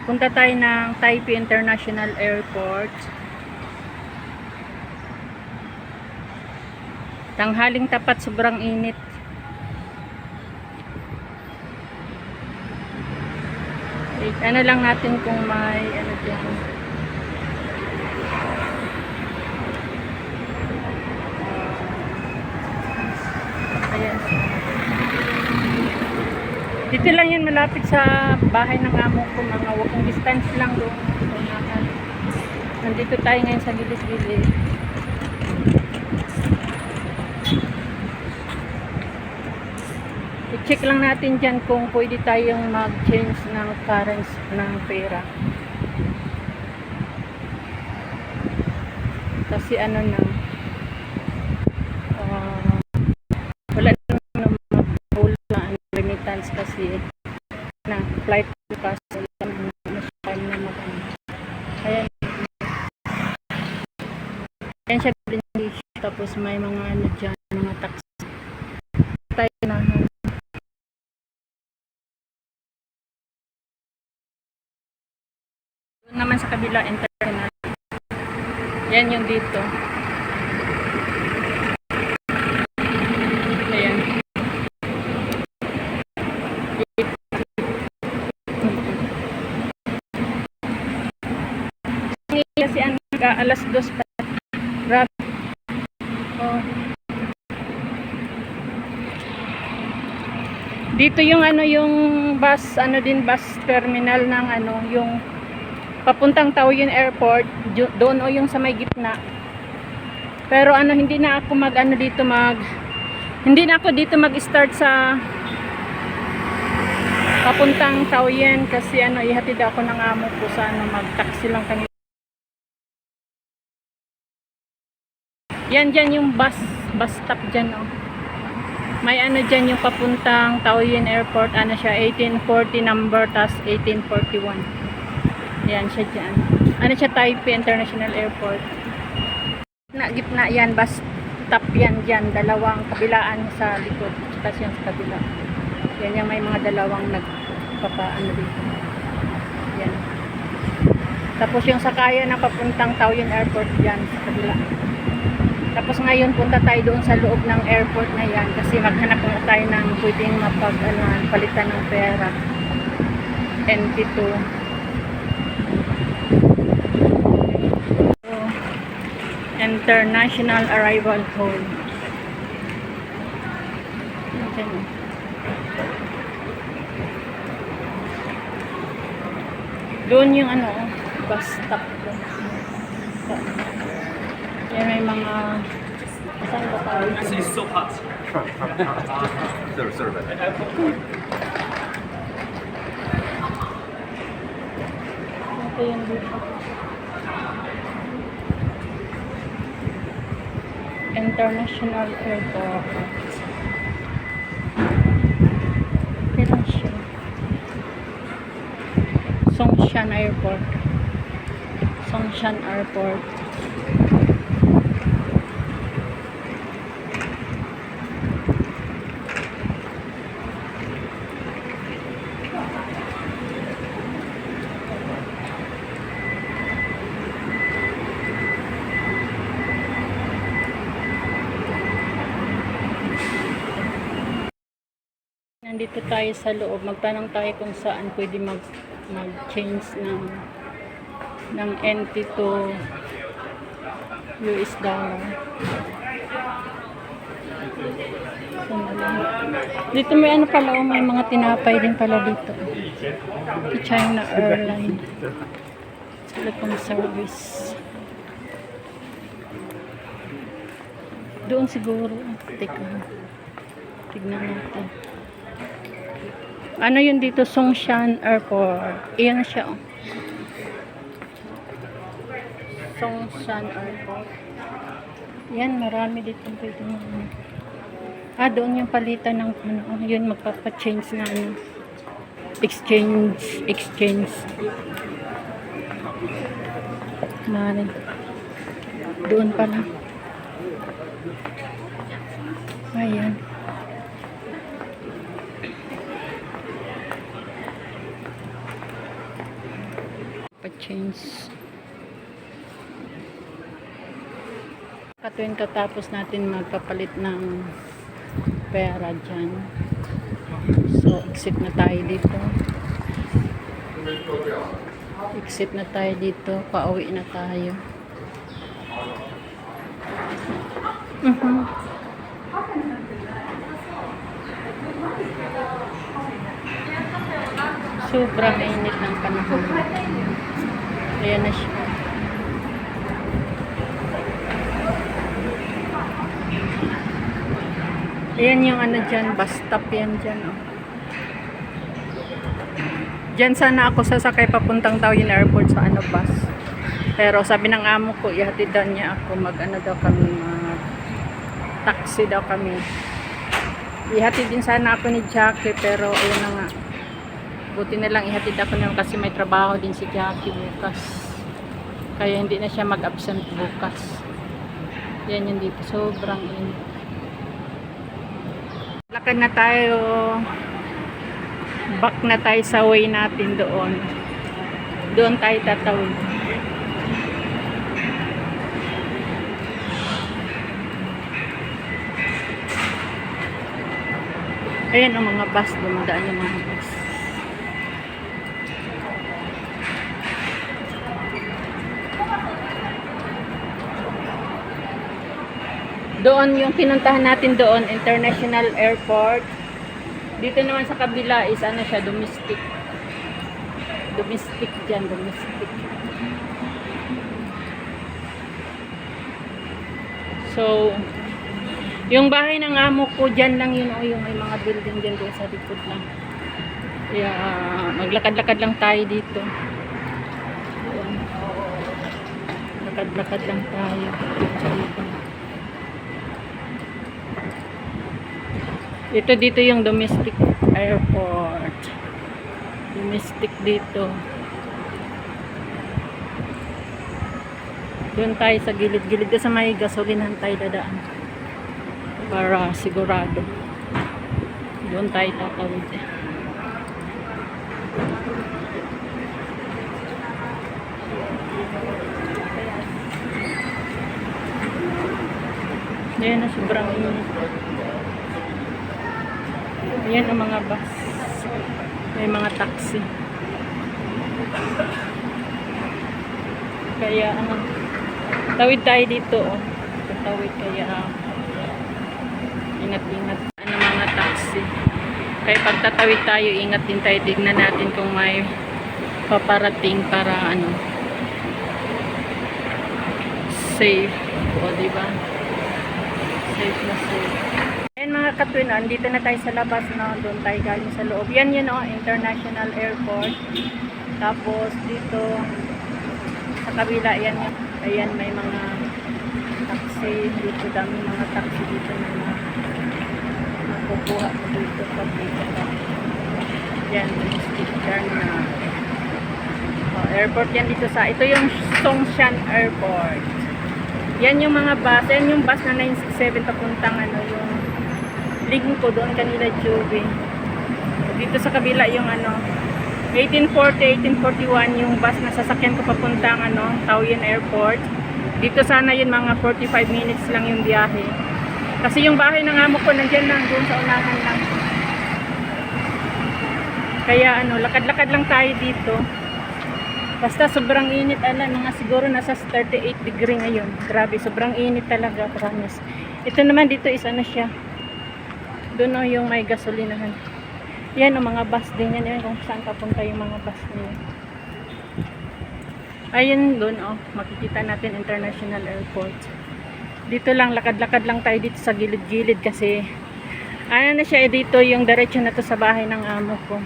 Punta tayo ng Taipei International Airport. Tanghaling tapat, sobrang init. Ano lang natin kung may ano dyan. Ayan. Dito lang yan, malapit sa bahay ng amo ko, mga walking distance lang doon. Nandito tayo ngayon sa Gilis-Gilis. I-check lang natin dyan kung pwede tayong mag-change ng currency ng pera. Kasi ano na, wala naman mag-wala ang remittance kasi na flight kasi mas time na mag-ano. Ayan siya din, tapos may mga ano dyan, mga taxi. Tayo na. Doon naman sa kabila, international. Yan yung dito. Ayan. Kasi ang alas 2 pa. Grabe. Oh. Dito yung ano, yung bus, ano din, bus terminal ng ano, yung papuntang Taoyuan Airport, doon o yung sa may gitna. Pero ano, hindi na ako mag-start sa papuntang Taoyuan kasi ano, ihatid ako ng amo ko sa ano, mag-taxi lang kami. Yan dyan yung bus stop dyan, oh. May ano dyan yung papuntang Taoyuan Airport, ano siya, 1840 number, tas 1841. Yan siya dyan. Ano siya, Taipei International Airport. Gitna yan, bus stop yan dyan. Dalawang kabilaan sa likod. Tapos yan sa kabila. Yan yung may mga dalawang nagpapaano dito. Yan. Tapos yung sakayan na papuntang Taoyuan Airport dyan sa kabila. Tapos ngayon punta tayo doon sa loob ng airport na yan kasi maghanap na tayo ng pwedeng palitan ng pera. NT2. International Arrival Hall. Okay. Doon yung ano, bus stop doon. Yan may mga saan ba tayo? It's so hot. Serve it. Ito yung dito. International Airport. Ito siya. Songshan Airport. Songshan Airport. Nandito tayo sa loob. Magtanong tayo kung saan pwede mag-change ng NT to US dollar. Dito may ano pala, may mga tinapay din pala dito. China Airline. Telecom service. Doon siguro. Tignan natin. Ano yun dito? Songshan Airport. Iyan siya. Oh. Songshan Airport. Yan, marami dito. Pwede mo. Doon yung palitan ng ano. Yun, magpapa-change na ano. Exchange. Marin. Doon pala. Ayan. magpa-change. Katuwin katapos natin magpapalit ng pera dyan. So, exit na tayo dito. Exit na tayo dito. Pauwi na tayo. Sobrang init ng panahon. Ayan na siya. Ayan yung ano dyan, bus stop yan dyan. Oh. Dyan sana ako sasakay papuntang Taoyuan Airport sa ano bus. Pero sabi ng amo ko, ihatid daw niya ako, mag-ano daw kami, mag-taxi daw kami. Ihatid din sana ako ni Jackie, pero ayun na nga. Buti na lang ihatid ako naman kasi may trabaho din si Jackie bukas. Kaya hindi na siya mag-absent bukas. Yan yung dito, sobrang init. Lakad na tayo. Back na tayo sa way natin doon. Doon tayo tatawid. Ayan ang mga bus, dumadaan yung mga bus. Doon yung pinuntahan natin doon, International Airport. Dito naman sa kabila is ano siya, domestic. Domestic dyan, domestic. So, yung bahay ng amo ko dyan lang yun, yung may mga building dyan doon sa likod lang. Kaya maglakad-lakad lang tayo dito. Lakad-lakad lang tayo. Dito yung domestic airport. Domestic dito. Doon tayo sa gilid-gilid sa may gasolinahan tayo dadaan. Para sigurado. Doon tayo tatawid. Ayan na, sobrang init. Ayan ang mga bus. May mga taxi. Kaya tawid tayo dito. Oh. Tawid kaya ingat-ingat ang mga taxi. Kaya pagtatawid tayo, ingat din tayo. Tignan natin kung may paparating para safe. O, diba? Safe na safe. Ayan mga katwin, andito na tayo sa labas, no? Doon tayo galing sa loob. Yan yun, no? International Airport. Tapos dito sa kabila, ayan may mga taxi dito, dami mga taxi dito na makukuha ko dito pag dito ka. Yan, sticker na airport yan dito sa, ito yung Songshan Airport. Yan yung mga bus, yan yung bus na 967 papuntang yung link ko doon kanila Joby. Dito sa kabila yung 1840, 1841 yung bus na sasakyan ko papuntang Taoyuan Airport. Dito sana yun mga 45 minutes lang yung biyahe. Kasi yung bahay ng amo ko nandyan lang doon sa unahan lang. Kaya lakad-lakad lang tayo dito. Basta sobrang init, mga siguro nasa 38 degree ngayon. Grabe, sobrang init talaga, promise. Ito naman dito is siya. Doon yung may gasolinahan. Yan mga bus din yan, kung saan papunta yung mga bus niya. Ayun doon makikita natin International Airport. Dito lang, lakad-lakad lang tayo dito sa gilid-gilid kasi na siya dito yung diretso na to sa bahay ng amo ko.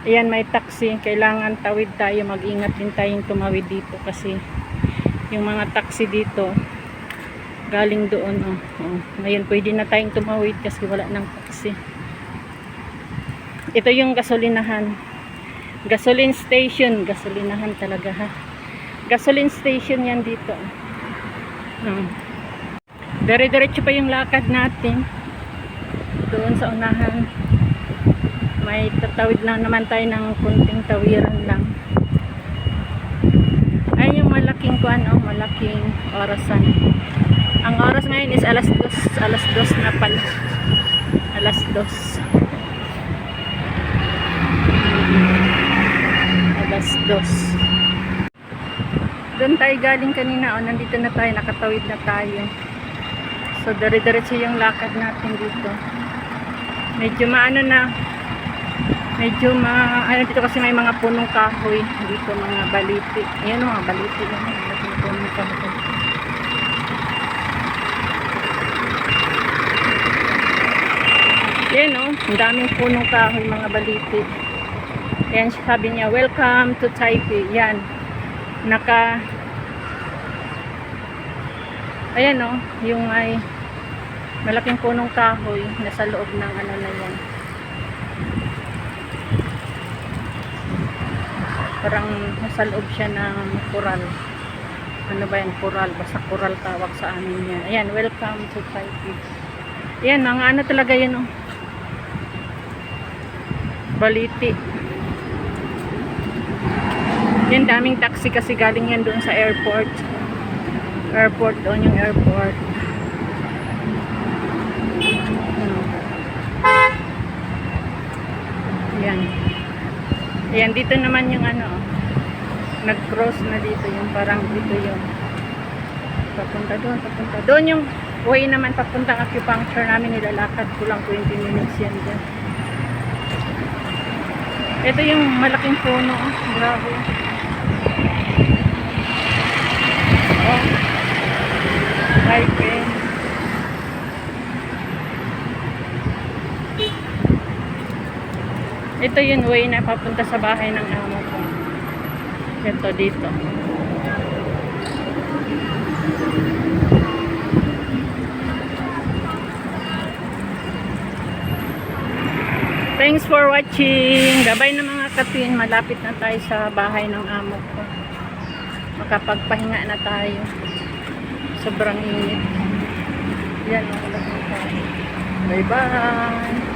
Ayan, may taxi. Kailangan tawid tayo. Mag-ingat din tayong tumawid dito kasi yung mga taxi dito galing doon. Ngayon, pwede na tayong tumawid kasi wala ng taxi. Ito yung gasolinahan. Gasoline station. Gasolinahan talaga ha. Gasoline station yan dito. Dire-diretso pa yung lakad natin. Doon sa unahan. May tatawid lang naman tayo ng kunting tawiran lang. kuan oh, malaking orasan. Ang oras ngayon is alas 2 na pala. Alas 2. Alas 2. Doon tayo galing kanina oh, nandito na tayo, nakatawid na tayo. So dire-diretso yung lakad natin dito. Medyo maano na. Medyo ano dito kasi may mga punong kahoy dito, mga baliti. Ayan mga baliti yan. Punong kahoy. Yan oh, ang daming punong kahoy, mga baliti. Yan sabi niya, welcome to Taipei. Yan. Ayan oh, yung ay malaking punong kahoy nasa loob ng ano na yan. Parang nasa loob siya ng coral. Ano ba yan? Coral. Basta coral tawag sa amin yan. Ayan, welcome to Taipei. Ayan, mga ano talaga yan oh. Baliti. Yan, daming taxi kasi galing yan doon sa airport. Airport, doon yung airport. Ayan. Ayan, dito naman yung ano, nag-cross na dito, yung parang dito yung papunta doon, papunta. Doon yung way naman papuntang acupuncture namin, nilalakad ko lang 20 minutes yan dyan. Ito yung malaking puno, oh. Grabe. Oh. Taipei. Ito yung way na papunta sa bahay ng amo ko. Ito dito. Thanks for watching. Gabay na mga katwin. Malapit na tayo sa bahay ng amo ko. Makapagpahinga na tayo. Sobrang init. Yan. Bye bye.